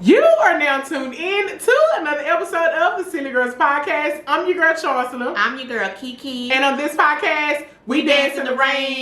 You are now tuned in to another episode of the Sillygirlspodcast. I'm your girl Charsla. I'm your girl KeeKee. And on this podcast, we dance in the rain.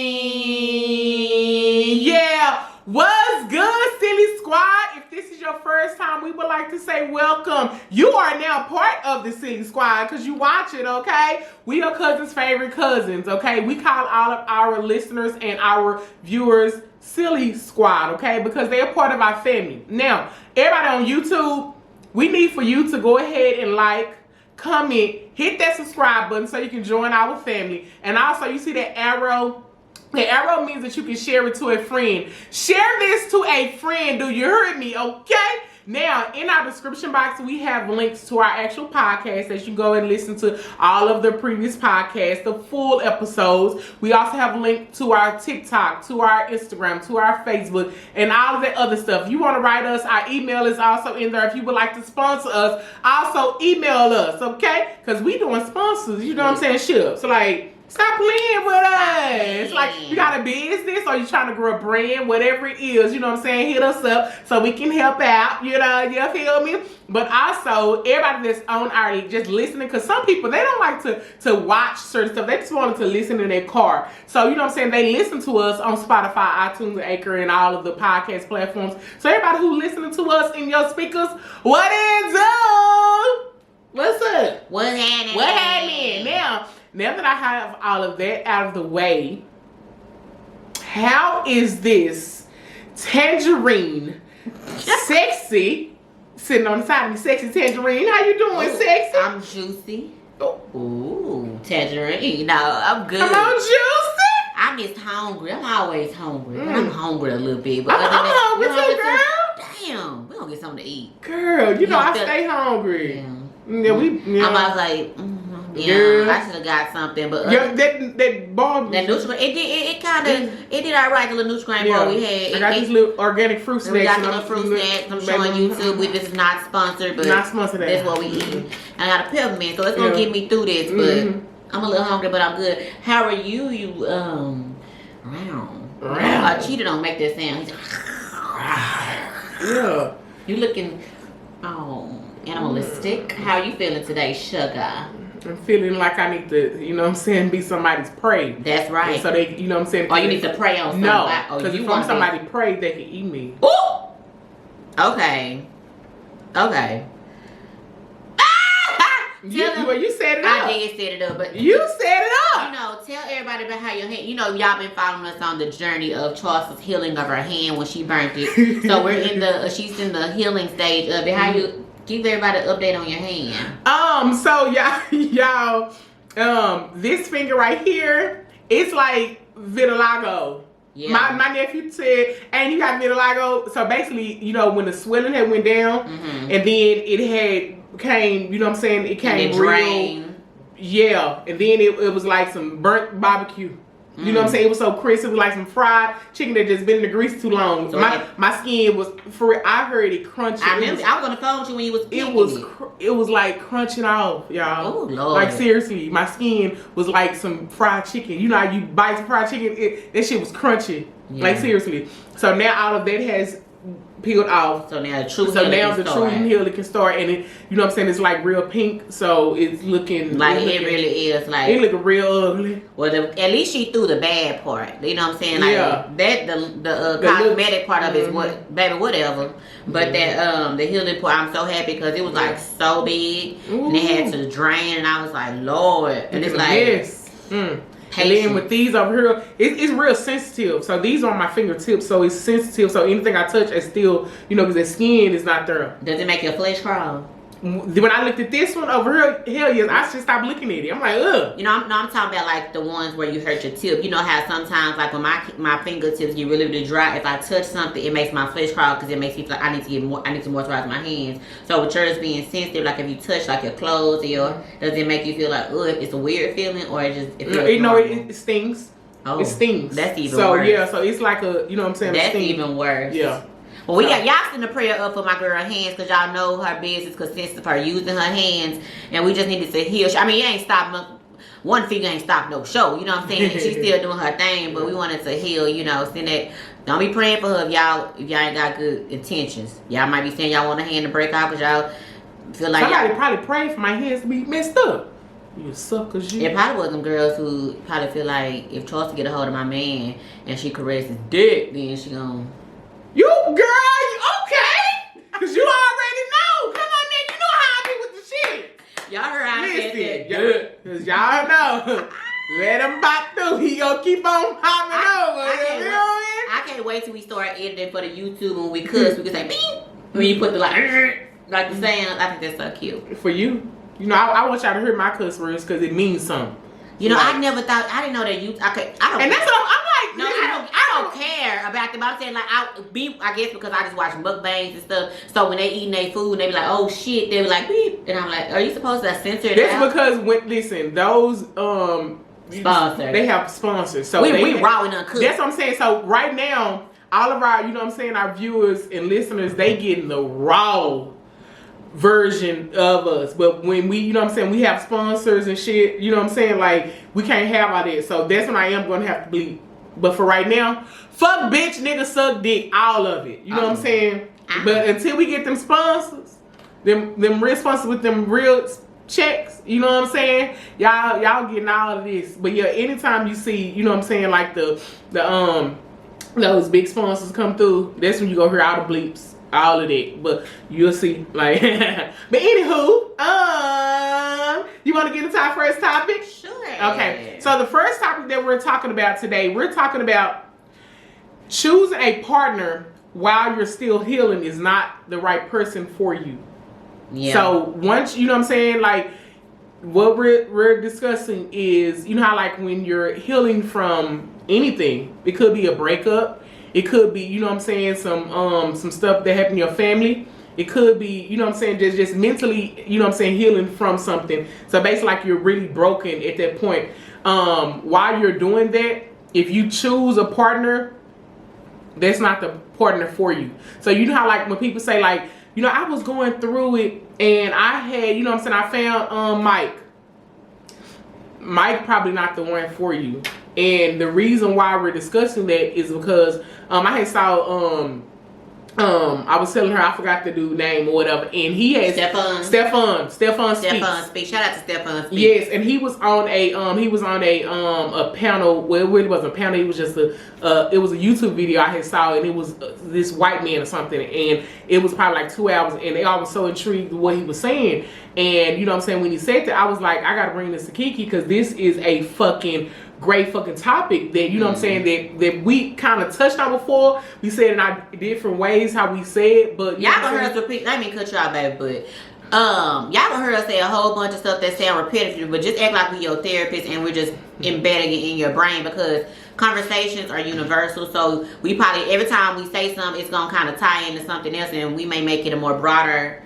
Yeah. What's good, Silly Squad? If this is your first time, we would like to say welcome. You are now part of the Silly Squad because you watch it, okay? We are cousins' favorite cousins, okay? We call all of our listeners and our viewers Silly Squad, okay? Because they are part of our family. Now, everybody on YouTube, we need for you to go ahead and like, comment, hit that subscribe button so you can join our family. And also, you see that arrow? The arrow means that you can share it to a friend. Share this to a friend. Do you hear me? Okay? Now, in our description box, we have links to our actual podcast that you can go and listen to all of the previous podcasts, the full episodes. We also have a link to our TikTok, to our Instagram, to our Facebook, and all of that other stuff. If you want to write us, our email is also in there. If you would like to sponsor us, also email us, okay? Because we doing sponsors, you know what I'm saying? Sure. So, like, stop playing with us. Like, you got a business or you trying to grow a brand, whatever it is, you know what I'm saying? Hit us up so we can help out, you know, you feel me? But also, everybody that's on our just listening, because some people, they don't like to watch certain stuff. They just wanted to listen in their car. So, you know what I'm saying? They listen to us on Spotify, iTunes, Anchor, and all of the podcast platforms. So, everybody who listening to us in your speakers, what is up? What's up? What's happening? What happening? Now that I have all of that out of the way, how is this tangerine sexy sitting on the side of me? Sexy tangerine, how you doing, sexy? I'm juicy. Ooh, tangerine. No, I'm good. Come on, juicy. I'm just hungry. I'm always hungry. But I'm hungry a little bit. But I'm hungry too, girl. Damn, we gonna get something to eat. Girl, you know I stay hungry. Yeah. Yeah, I was like, yeah, girl. I should have got something, but that bar. that Nutri-Grain, it kind of did alright. The little Nutri-Grain bar we had. I got these little organic fruit snacks. We got the little fruit snacks. I'm showing YouTube. This is not sponsored, but not sponsored. That's what we eat. I got a peppermint, so it's gonna get me through this. But I'm a little hungry, but I'm good. How are you? You I cheated on make that sound. Yeah. You looking animalistic. How are you feeling today, sugar? I'm feeling like I need to, you know what I'm saying, be somebody's prey. That's right. And so they, you know what I'm saying? Or you need to prey on somebody. No, because if I'm somebody prey, they can eat me. Ooh! Okay. You set it up. I did set it up, but you set it up. You know, tell everybody about how your hand. You know, y'all been following us on the journey of Charleston's healing of her hand when she burnt it. So we're in she's in the healing stage of it. How you give everybody an update on your hand? So y'all, this finger right here, it's like vitiligo. Yeah. My nephew said, and you got vitiligo. So basically, you know, when the swelling had went down, and then it had came, you know what I'm saying? It came and it drained. Yeah, and then it was like some burnt barbecue. You know what I'm saying? It was so crisp. It was like some fried chicken that just been in the grease too long. So my skin was, I heard it crunchy. I remember. I was on the phone with you when you was picking it was like crunching off, y'all. Oh Lord! Like seriously, my skin was like some fried chicken. You know how you bite some fried chicken? That shit was crunchy. Yeah. Like seriously. So now all of that has peeled off. So now the true healing can start, and it, you know what I'm saying, it's like real pink, so it's looking like it really is like it looking real ugly. Well, at least she threw the bad part. You know what I'm saying? Like that the cosmetic part of it is what, baby, whatever. But that the healing part, I'm so happy because it was like so big and it had to drain, and I was like, Lord, and it's like. And then with these over here, it's real sensitive. So these are on my fingertips, so it's sensitive. So anything I touch is still, you know, because the skin is not there. Does it make your flesh crawl? When I looked at this one over here, hell yes, I should stop looking at it. I'm like, ugh. You know, I'm talking about like the ones where you hurt your tip. You know how sometimes, like when my fingertips get really, really dry, if I touch something, it makes my flesh crawl because it makes me feel like I need to moisturize my hands. So with yours being sensitive, like if you touch like your clothes or does it make you feel like, ugh, it's a weird feeling, or it stings. Oh, it stings. That's even worse. So yeah, so it's like a, you know what I'm saying? That's even worse. Yeah. Well, y'all send a prayer up for my girl hands because y'all know her business consists of her using her hands, and we just needed to heal. I mean, it ain't stopped. One finger ain't stopped no show. You know what I'm saying? She's still doing her thing, but we wanted to heal. You know, send that Don't be praying for her if y'all ain't got good intentions. Y'all might be saying y'all want a hand to break out because y'all feel like somebody probably prayed for my hands to be messed up. You suckers, you. It probably was them girls who probably feel like if Charleston get a hold of my man and she caresses his dick, then she gon' You girl, you okay? Cause you already know. Come on, Nick, you know how I be with the shit. Y'all heard I said that. Yeah, cause y'all know. Let him pop through. He gonna keep on popping over. I can't wait till we start editing for the YouTube when we cuss. We can say beep when you put the like the sound. I think that's so cute. For you, you know, I want y'all to hear my cuss words because it means something. You know, I never thought. I didn't know that you. I don't. And that's what I'm like. No, I don't care about them. I'm saying like I guess because I just watch mukbangs and stuff. So when they eating their food, they be like, oh shit, they be like beep, and I'm like, are you supposed to censor it? That's because listen, those sponsors. They have sponsors, so we raw and uncooked. That's what I'm saying. So right now, all of our, you know what I'm saying, our viewers and listeners, they getting the raw version of us. But when we, you know what I'm saying, we have sponsors and shit, you know what I'm saying, like we can't have all that. So that's when I am gonna have to bleep. But for right now, fuck bitch, nigga, suck dick, all of it. You know what I'm saying? But until we get them sponsors, them real sponsors with them real checks, you know what I'm saying? Y'all getting all of this. But yeah, anytime you see, you know what I'm saying, like the those big sponsors come through, that's when you go hear all the bleeps, all of that. But you'll see, like but anywho, you want to get into our first topic? Sure. Okay, so the first topic that we're talking about today, we're talking about choosing a partner while you're still healing is not the right person for you. Yeah. So once, you know what I'm saying, like what we're discussing is, you know how like when you're healing from anything, it could be a breakup, it could be, you know what I'm saying, some stuff that happened in your family. It could be, you know what I'm saying, just mentally, you know what I'm saying, healing from something. So basically like you're really broken at that point. While you're doing that, if you choose a partner, that's not the partner for you. So you know how like when people say like, you know, I was going through it and I had, you know what I'm saying, I found Mike. Mike probably not the one for you. And the reason why we're discussing that is because I had saw I was telling her, I forgot the dude's name or whatever, and he had Stefan Speaks. Shout out to Stefan Speaks. Yes, and he was on a panel. Well, it really wasn't a panel. It was just it was a YouTube video I had saw, and it was this white man or something, and it was probably like 2 hours, and they all was so intrigued with what he was saying, and you know what I'm saying, when he said that, I was like, I gotta bring this to KeeKee because this is a fucking great fucking topic that, you know what I'm saying, that we kind of touched on before. We said in our different ways how we said, but y'all gonna hear us repeat. Let me cut you out, baby, but y'all gonna hear us say a whole bunch of stuff that sound repetitive, but just act like we your therapist and we're just embedding it in your brain because conversations are universal. So we probably every time we say something, it's gonna kind of tie into something else, and we may make it a more broader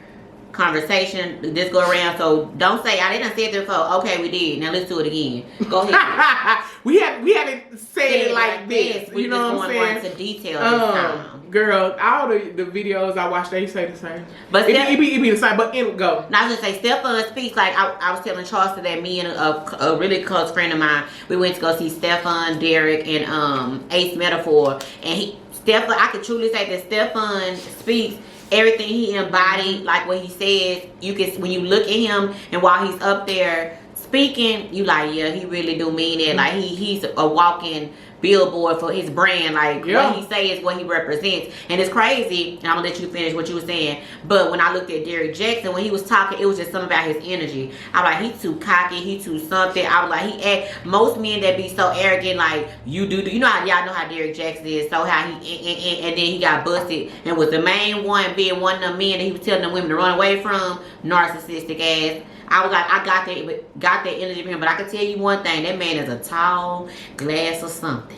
conversation this go around. So don't say I didn't say it before. Okay, we did. Now let's do it again. Go ahead. we haven't said it like this. You know what I'm saying? Into detail this time. Girl, all the videos I watch, they say the same. But it be the same. But it go. Now I was gonna say Stefan Speaks. Like I was telling Charleston that me and a really close friend of mine, we went to go see Stefan, Derek, and Ace Metaphor, and Stefan. I could truly say that Stefan Speaks. Everything he embodied, like what he says, you can, when you look at him and while he's up there speaking, you like, yeah, he really do mean it. Like he's a walking billboard for his brand. Like what he say is what he represents, and it's crazy. And I'm gonna let you finish what you were saying. But when I looked at Derek Jackson when he was talking, it was just something about his energy. I was like, he too cocky, he too something. I was like, most men that be so arrogant, like you know how y'all know how Derek Jackson is. So how he and then he got busted and was the main one, being one of them men that he was telling them women to run away from, narcissistic ass. I was like, I got that energy from him, but I can tell you one thing, that man is a tall glass or something.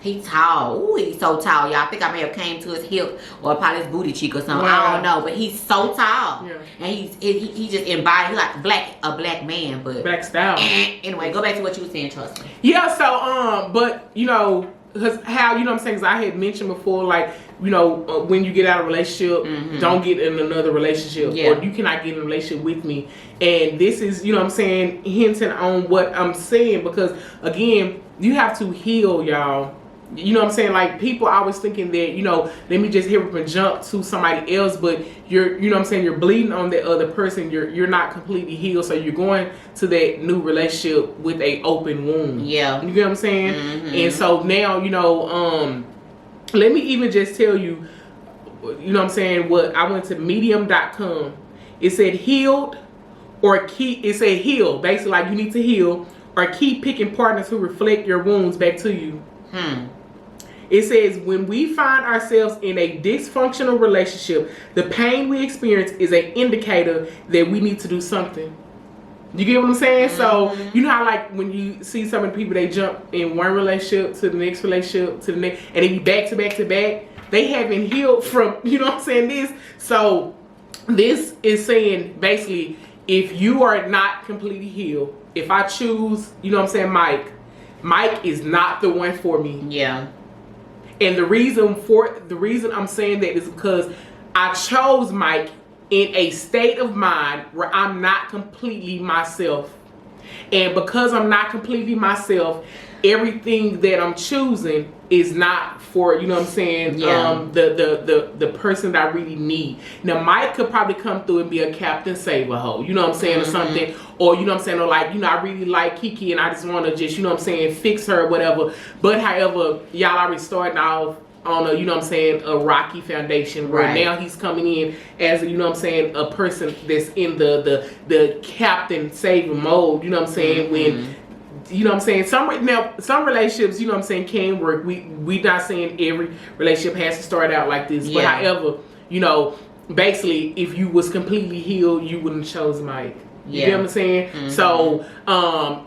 He tall. Ooh, he's so tall, y'all. I think I may have came to his hip or probably his booty cheek or something. Wow. I don't know, but he's so tall. Yeah. And he just embodied, he's like a black man, but black style. Anyway, go back to what you were saying, Charleston. Yeah, so but you know, how, you know what I'm saying, because I had mentioned before, like, you know, when you get out of a relationship, don't get in another relationship, or you cannot get in a relationship with me. And this is, you know what I'm saying, hinting on what I'm saying, because again, you have to heal, y'all. you know what I'm saying? Like, people always thinking that, you know, let me just hit up and jump to somebody else, but you're, you know what I'm saying, you're bleeding on the other person. You're not completely healed, so you're going to that new relationship with a open wound. Yeah. You get what I'm saying? Mm-hmm. And so now, you know, let me even just tell you, you know what I'm saying, what I went to medium.com. It said healed or keep, it said heal, basically like you need to heal, or keep picking partners who reflect your wounds back to you. It says, when we find ourselves in a dysfunctional relationship, the pain we experience is an indicator that we need to do something. You get what I'm saying? Mm-hmm. So, you know how, like, when you see some of the people, they jump in one relationship to the next relationship to the next, and then you back to back to back. They haven't healed from, you know what I'm saying, this. So, this is saying, basically, if you are not completely healed, if I choose, you know what I'm saying, Mike is not the one for me. Yeah. And the reason I'm saying that is because I chose Mike in a state of mind where I'm not completely myself. And because I'm not completely myself, everything that I'm choosing is not for, you know what I'm saying, the person that I really need. Now, Mike could probably come through and be a Captain Save-A-Ho, you know what I'm saying, or something. Or, you know what I'm saying, or like, you know, I really like KeeKee and I just want to just, you know what I'm saying, fix her or whatever. But however, y'all already starting off on a, you know what I'm saying, a rocky foundation where now he's coming in as, you know what I'm saying, a person that's in the Captain Save mode, you know what I'm saying, when, you know what I'm saying, some relationships, you know what I'm saying, can work. We not saying every relationship has to start out like this, but however, you know, basically, if you was completely healed, you wouldn't have chosen Mike. You get what I'm saying? So,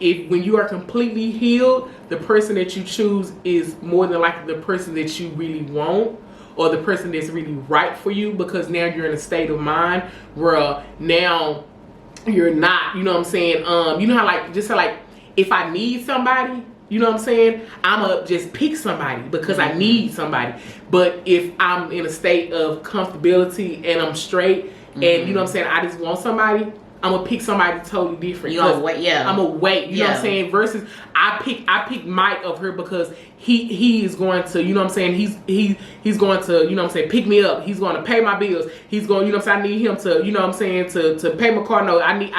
if when you are completely healed, the person that you choose is more than likely the person that you really want, or the person that's really right for you, because now you're in a state of mind where now you're not, you know what I'm saying, you know how like, just like, if I need somebody, you know what I'm saying, I'ma just pick somebody because I need somebody. But if I'm in a state of comfortability and I'm straight, and you know what I'm saying, I just want somebody, I'm gonna pick somebody totally different. You gonna wait, I'm gonna wait. You know what I'm saying? Versus I pick Mike of her because he is going to, you know what I'm saying, he's going to, you know what I'm saying, pick me up. He's going to pay my bills. He's going, you know what I'm saying, I need him to, you know what I'm saying, to pay my car note. I need.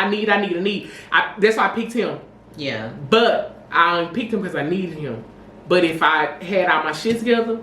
That's why I picked him. Yeah. But I only picked him because I needed him. But if I had all my shit together,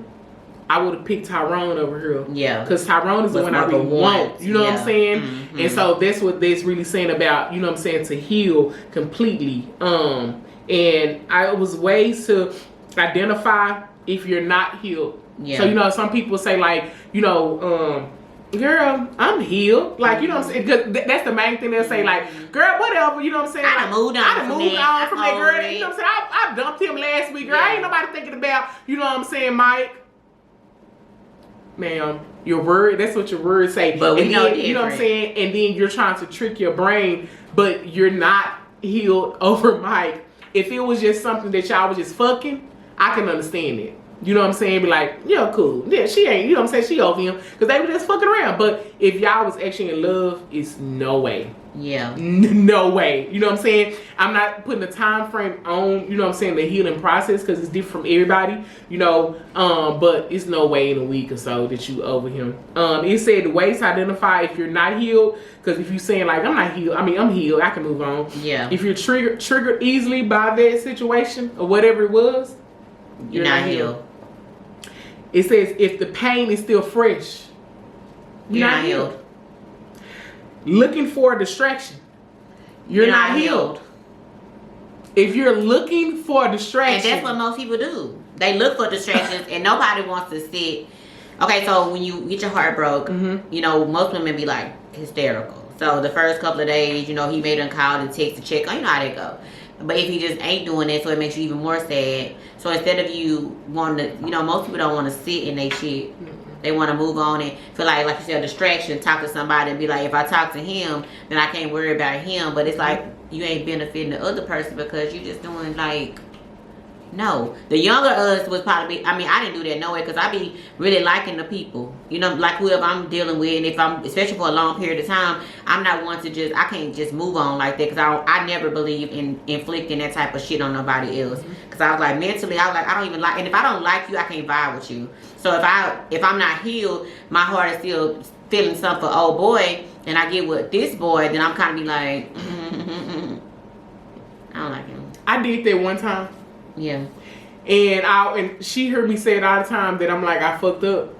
I would have picked Tyrone over here. Yeah. Because Tyrone is the one I really want. You know what I'm saying? And so that's what that's really saying about, you know what I'm saying, to heal completely. And I was ways to identify if you're not healed. Yeah. So, you know, some people say like, you know, girl, I'm healed. Like, you know what I'm saying? Cause that's the main thing they'll say, like, girl, whatever, you know what I'm saying? I done moved on from that girl. You know what I'm saying? I dumped him last week, girl. Yeah. Ain't nobody thinking about, you know what I'm saying, Mike? Ma'am, your word, that's what your words say. But we know different. You know what I'm saying? And then you're trying to trick your brain, but you're not healed over Mike. If it was just something that y'all was just fucking, I can understand it. You know what I'm saying? Be like, yeah, cool. Yeah, she ain't, you know what I'm saying? She over him. Because they were just fucking around. But if y'all was actually in love, it's no way. Yeah. No way. You know what I'm saying? I'm not putting a time frame on, you know what I'm saying, the healing process, because it's different from everybody, you know. But it's no way in a week or so that you over him. It said the ways to identify if you're not healed, because if you're saying like, I'm not healed, I mean, I'm healed, I can move on. Yeah. If you're triggered easily by that situation or whatever it was, you're not healed. It says if the pain is still fresh, you're not healed. Looking for a distraction, you're not healed. If you're looking for a distraction. And that's what most people do. They look for distractions and nobody wants to sit. Okay, so when you get your heart broke, you know, most women be like hysterical. So the first couple of days, you know, he made them call and text to check on, you know how they go. But if he just ain't doing that, so it makes you even more sad. So instead of you wanting to, you know, most people don't want to sit in their shit. They want to move on and feel like you said, a distraction, talk to somebody and be like, if I talk to him, then I can't worry about him. But it's like, you ain't benefiting the other person because you just doing like No, the younger us was probably. I mean, I didn't do that no way because I be really liking the people. You know, like whoever I'm dealing with, and if I'm, especially for a long period of time, I'm not one to just. I can't just move on like that because I never believe in inflicting that type of shit on nobody else. Because I was like mentally, I was like I don't even like, and if I don't like you, I can't vibe with you. So if I'm not healed, my heart is still feeling something for old boy, and I get with this boy, then I'm kind of be like, I don't like him. I did that one time. Yeah. And she heard me say it all the time that I'm like, I fucked up.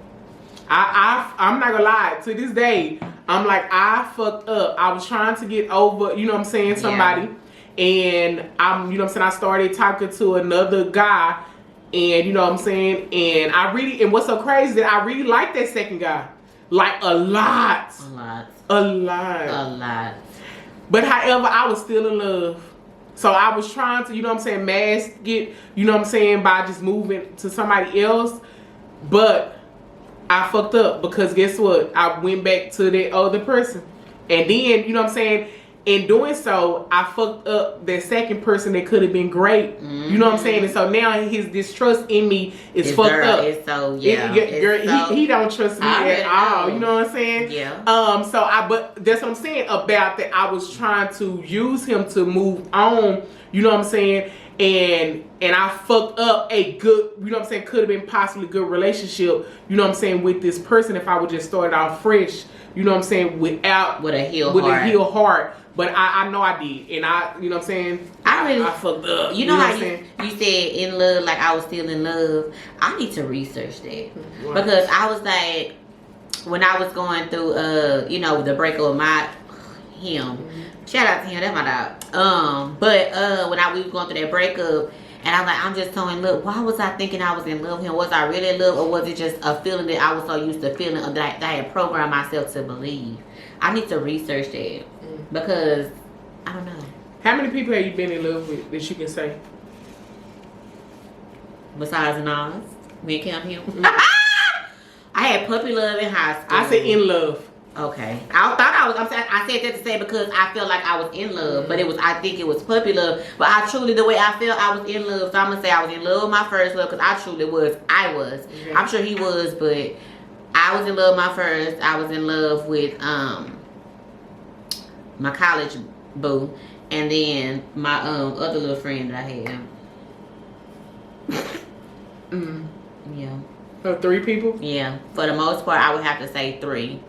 I'm not gonna lie, to this day, I'm like, I fucked up. I was trying to get over, you know what I'm saying, somebody. Yeah. And you know what I'm saying, I started talking to another guy, and you know what I'm saying, and what's so crazy that I really like that second guy. Like a lot. But however, I was still in love. So I was trying to, you know what I'm saying, mask it, you know what I'm saying, by just moving to somebody else. But I fucked up because guess what? I went back to that other person. And then, you know what I'm saying, in doing so, I fucked up that second person that could have been great. You know what I'm saying? And so now his distrust in me is fucked up. It's so, yeah. He don't trust me at all. You know what I'm saying? Yeah. But that's what I'm saying about that. I was trying to use him to move on. You know what I'm saying? And I fucked up a good, you know what I'm saying, could have been possibly good relationship, you know what I'm saying, with this person if I would just started out fresh, you know what I'm saying, with a healed heart. But I know I did, and you know what I'm saying, I fucked up. You know how you said in love, like I was still in love. I need to research that because I was like, when I was going through, you know, the breakup of him. Shout out to him, that's my dog. But when we was going through that breakup, and I'm like, I'm just so in love. Why was I thinking I was in love with him? Was I really in love, or was it just a feeling that I was so used to feeling that I had programmed myself to believe? I need to research that because I don't know. How many people have you been in love with that you can say? Besides Nas, we count him. I had puppy love in high school. I said in love. Okay, I said that to say because I felt like I was in love, but I think it was puppy love. But the way I felt, I was in love. So I'm gonna say I was in love with my first love because I truly was. I was. Okay. I'm sure he was, but I was in love with my first. I was in love with my college boo, and then my other little friend that I had. Yeah. So 3 people? Yeah. For the most part, I would have to say 3.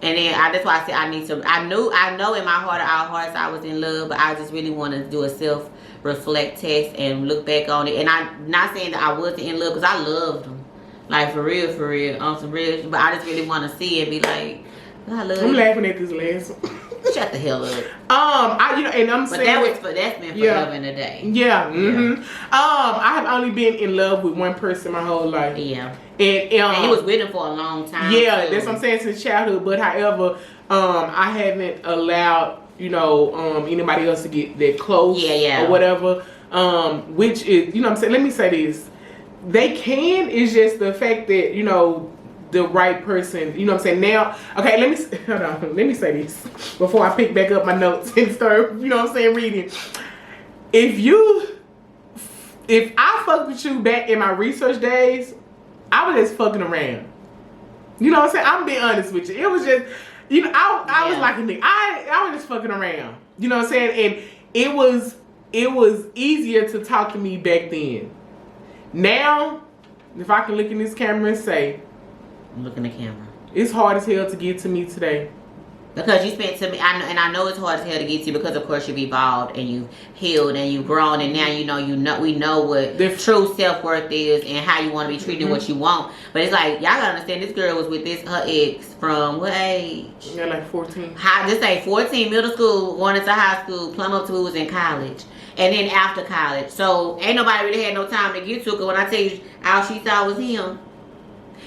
And then that's why I said I need to. I know in my heart of all hearts I was in love, but I just really want to do a self-reflect test and look back on it. And I'm not saying that I wasn't in love because I loved him, like for real, on some real. But I just really want to see and be like, I love. I'm laughing at this last one. Shut the hell up. I'm saying that's been forever and a day. Yeah. I have only been in love with one person my whole life. Yeah. And he was with him for a long time. Yeah, that's what I'm saying, since childhood. But however, I haven't allowed, you know, anybody else to get that close. Yeah. Or whatever. Which is, you know what I'm saying, let me say this. They can, it's just the fact that, you know, the right person, you know what I'm saying? Now, okay, let me say this before I pick back up my notes and start, you know what I'm saying, reading. If I fucked with you back in my research days, I was just fucking around. You know what I'm saying? I'm being honest with you. It was just, you know, I was like a nigga. I was just fucking around. You know what I'm saying? And it was easier to talk to me back then. Now, if I can look in this camera and say, look in the camera, it's hard as hell to get to me today. Because you spent to me, I know it's hard as hell to get to you because of course you've evolved and you've healed and you've grown and now we know what the true self-worth is and how you want to be treated, what you want. But it's like, y'all gotta understand, this girl was with her ex from what age? Yeah, like 14. Just say 14, middle school, going into high school, plumb up to who was in college. And then after college. So ain't nobody really had no time to get to her. When I tell you, all she saw was him.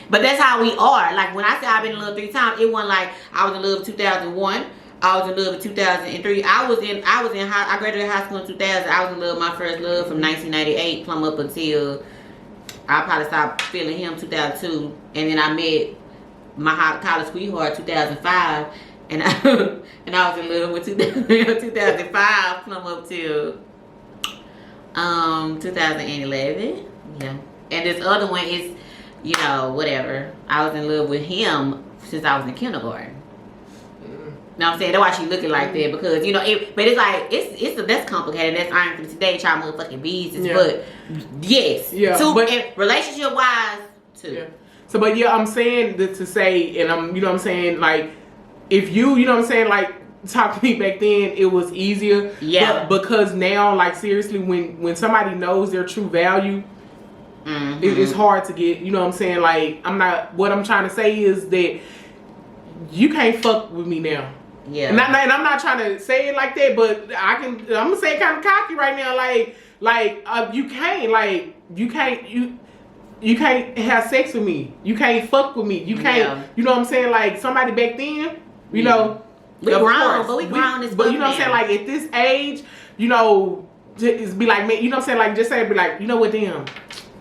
But that's how we are. Like when I say I've been in love 3 times, it wasn't like I was in love in 2001. I was in love in 2003. I graduated high school in 2000. I was in love with my first love from 1998, plumb up until I probably stopped feeling him 2002. And then I met my college sweetheart 2005, and I was in love with 2005, plumb up till 2011. Yeah. And this other one is, whatever. I was in love with him since I was in kindergarten. You know what I'm saying? That's why she looking like that, because but it's like that's complicated. That's iron for today, try motherfucking business. But yes, but relationship wise too. Yeah. So, but I'm saying that to say, and I'm, I'm saying, like, if you know what I'm saying, like, talk to me back then, it was easier. Yeah. But because now, like, seriously, when somebody knows their true value, it's hard to get. You know what I'm saying? Like, what I'm trying to say is that you can't fuck with me now. Yeah. And I'm not trying to say it like that, but I'm gonna say it kind of cocky right now. You can't have sex with me. You can't fuck with me. You can't. You know what I'm saying? Like, somebody back then, we grown, but we grown as fuck. But you know what I'm saying? Like, at this age, just be like, man, you know what I'm saying? Like, just say, be like, you know what? Damn,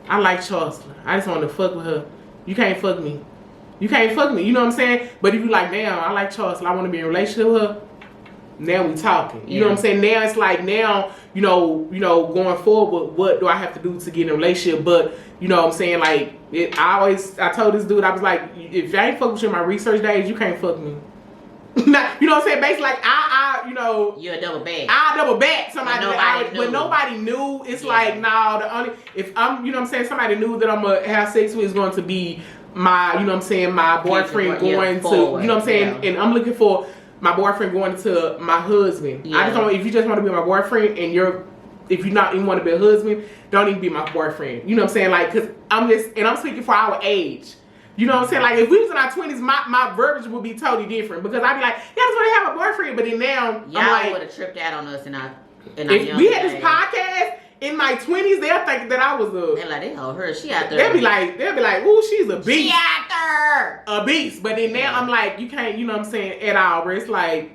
I like Charsla. I just want to fuck with her. You can't fuck me. You can't fuck me. You know what I'm saying? But if you like, damn, I like Charsla. I want to be in a relationship with her. Now we talking. You know what I'm saying? Now it's like, going forward, what do I have to do to get in a relationship? But you know what I'm saying? Like, I told this dude, I was like, if I ain't fuck with you in my research days, you can't fuck me. You know what I'm saying? Basically, like, you're a double back. I double back somebody, but nobody knew. It's like, if I'm, you know what I'm saying, somebody knew that I'm gonna have sex with is going to be my, you know what I'm saying, my boyfriend going to, you know what I'm saying, and I'm looking for my boyfriend going to my husband. I just don't. If you just want to be my boyfriend and if you not even want to be a husband, don't even be my boyfriend. You know what I'm saying? Like, cause I'm speaking for our age. You know what I'm saying? Like, if we was in our 20s, my verbiage would be totally different, because I'd be like, yeah, I just want to have a boyfriend. But then now, y'all would have tripped out on us in our if we had this podcast in my 20s, they'll think that I was they're like, they hold her, she out there. They'll be like, ooh, she's a beast. She out there. A beast. But then now I'm like, you can't, you know what I'm saying, at all. Where it's like,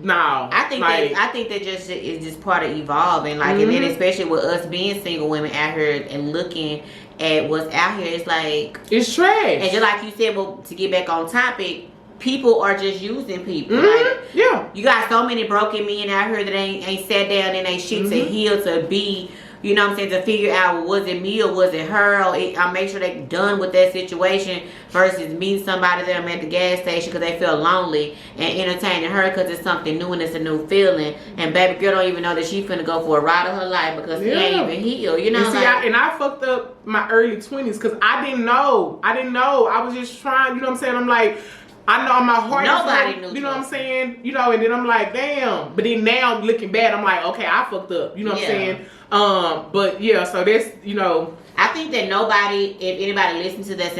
no. I think that just is just part of evolving. Like, and then especially with us being single women out here and looking at what's out here, it's like, it's trash. And just like you said, well, to get back on topic, people are just using people. Like, you got so many broken men out here that ain't sat down and ain't shit to heal, to be, you know what I'm saying, to figure out, was it me or was it her? Or I make sure they done with that situation versus meeting somebody that I'm at the gas station because they feel lonely and entertaining her because it's something new and it's a new feeling. And baby girl don't even know that she finna go for a ride of her life because she ain't even healed. You know, and see, I fucked up my early 20s because I didn't know. I was just trying. You know what I'm saying? I'm like, I know my heart. Nobody knew. You know what I'm saying? You know, and then I'm like, damn. But then now looking back, I'm like, okay, I fucked up. You know what I'm saying? But yeah, so that's, I think that nobody, if anybody listens to this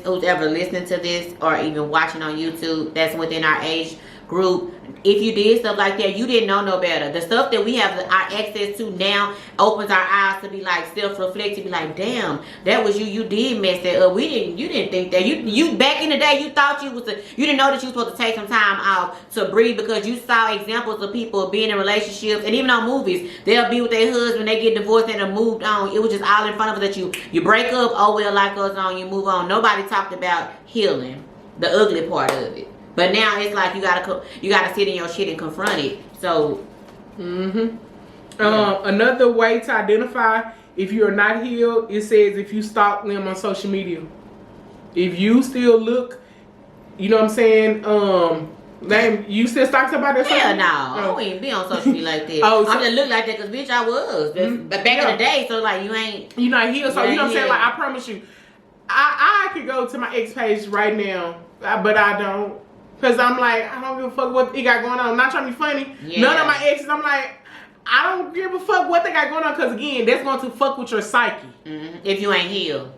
who's ever listening to this or even watching on YouTube, that's within our age group, if you did stuff like that, you didn't know no better. The stuff that we have our access to now opens our eyes to be like self-reflect, to be like, damn, that was you. You did mess that up. You didn't think that. You back in the day, you thought you didn't know that you were supposed to take some time off to breathe because you saw examples of people being in relationships, and even on movies, they'll be with their husband, they get divorced and have moved on. It was just all in front of us that you break up, oh well, life goes on, you move on. Nobody talked about healing, the ugly part of it. But now it's like you gotta sit in your shit and confront it. So, another way to identify if you're not healed, it says if you stalk them on social media. If you still look, you know what I'm saying, you still stalk somebody? Hell no, I don't even be on social media like that. I just look like that because bitch I was. But back in the day, so like you're not healed. So you know what I'm saying? Like, I promise you, I could go to my ex page right now, but I don't. Because I'm like, I don't give a fuck what he got going on. I'm not trying to be funny. Yeah. None of my exes, I'm like, I don't give a fuck what they got going on. Because again, that's going to fuck with your psyche. If you ain't healed.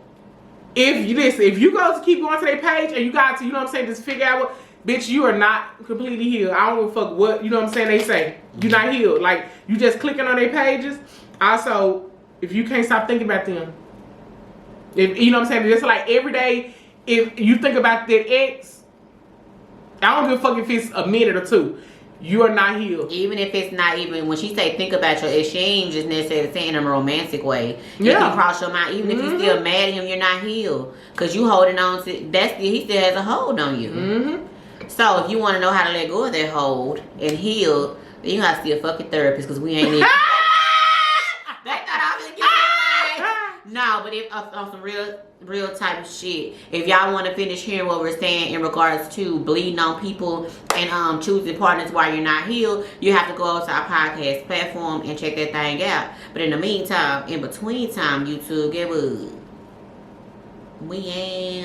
If you go to keep going to their page and you got to, you know what I'm saying, just figure out what, bitch, you are not completely healed. I don't give a fuck what, you know what I'm saying, they say. You're not healed. Like, you just clicking on their pages. Also, if you can't stop thinking about them. If you know what I'm saying, just like every day, if you think about that ex, I don't give a fuck if it's a minute or two. You are not healed. Even if it's not even, when she say think about your ex, she ain't just necessarily saying in a romantic way. It can cross your mind. Even if you still mad at him, you're not healed. Because you holding on to, he still has a hold on you. So if you want to know how to let go of that hold and heal, then you have to see a fucking therapist because we ain't even. They thought No, but if on some real type of shit, if y'all want to finish hearing what we're saying in regards to bleeding on people and choosing partners while you're not healed, you have to go to our podcast platform and check that thing out. But in the meantime, in between time, YouTube, get what we ain't.